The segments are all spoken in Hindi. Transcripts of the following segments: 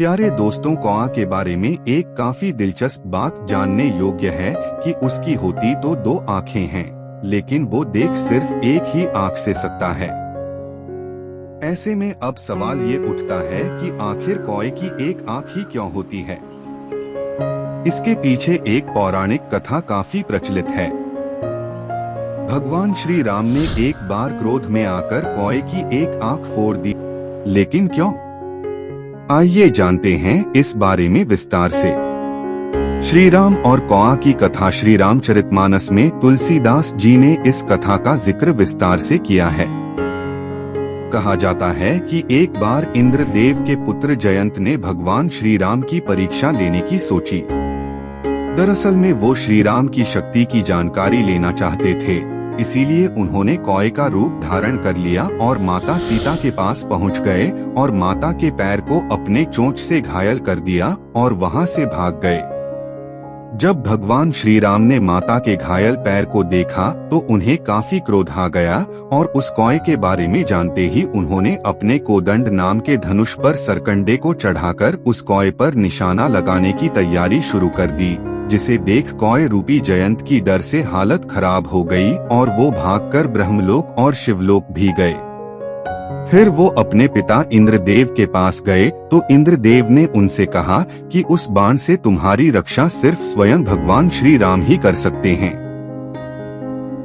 प्यारे दोस्तों, कौआ के बारे में एक काफी दिलचस्प बात जानने योग्य है कि उसकी होती तो दो आंखें हैं, लेकिन वो देख सिर्फ एक ही आंख से सकता है। ऐसे में अब सवाल ये उठता है कि आखिर कौए की एक आंख ही क्यों होती है। इसके पीछे एक पौराणिक कथा काफी प्रचलित है। भगवान श्री राम ने एक बार क्रोध में आकर कौए की एक आंख फोड़ दी, लेकिन क्यों? आइए जानते हैं इस बारे में विस्तार से। श्री राम और कौआ की कथा श्री रामचरितमानस में तुलसीदास जी ने इस कथा का जिक्र विस्तार से किया है। कहा जाता है कि एक बार इंद्रदेव के पुत्र जयंत ने भगवान श्री राम की परीक्षा लेने की सोची। दरअसल में वो श्री राम की शक्ति की जानकारी लेना चाहते थे, इसीलिए उन्होंने कौए का रूप धारण कर लिया और माता सीता के पास पहुंच गए और माता के पैर को अपने चोंच से घायल कर दिया और वहां से भाग गए। जब भगवान श्री राम ने माता के घायल पैर को देखा तो उन्हें काफी क्रोध आ गया और उस कौए के बारे में जानते ही उन्होंने अपने कोदंड नाम के धनुष पर सरकंडे को चढ़ाकर उस कौए पर निशाना लगाने की तैयारी शुरू कर दी, जिसे देख कौए रूपी जयंत की डर से हालत खराब हो गई और वो भागकर ब्रह्मलोक और शिवलोक भी गए। फिर वो अपने पिता इंद्रदेव के पास गए तो इंद्रदेव ने उनसे कहा कि उस बाण से तुम्हारी रक्षा सिर्फ स्वयं भगवान श्री राम ही कर सकते हैं।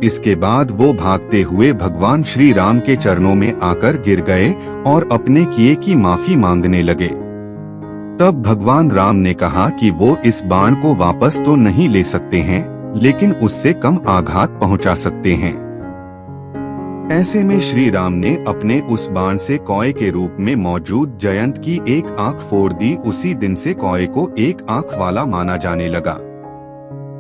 इसके बाद वो भागते हुए भगवान श्री राम के चरणों में आकर गिर गए और अपने किए की माफी मांगने लगे। तब भगवान राम ने कहा कि वो इस बाण को वापस तो नहीं ले सकते हैं, लेकिन उससे कम आघात पहुंचा सकते हैं। ऐसे में श्री राम ने अपने उस बाण से कौए के रूप में मौजूद जयंत की एक आंख फोड़ दी। उसी दिन से कौए को एक आंख वाला माना जाने लगा।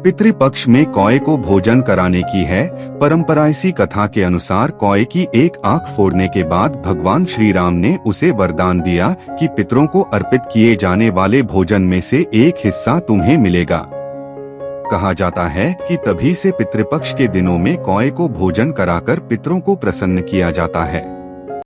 पितृपक्ष में कौए को भोजन कराने की है परंपरा। इसी कथा के अनुसार कौए की एक आंख फोड़ने के बाद भगवान श्री राम ने उसे वरदान दिया कि पितरों को अर्पित किए जाने वाले भोजन में से एक हिस्सा तुम्हें मिलेगा। कहा जाता है कि तभी से पितृपक्ष के दिनों में कौए को भोजन कराकर पितरों को प्रसन्न किया जाता है।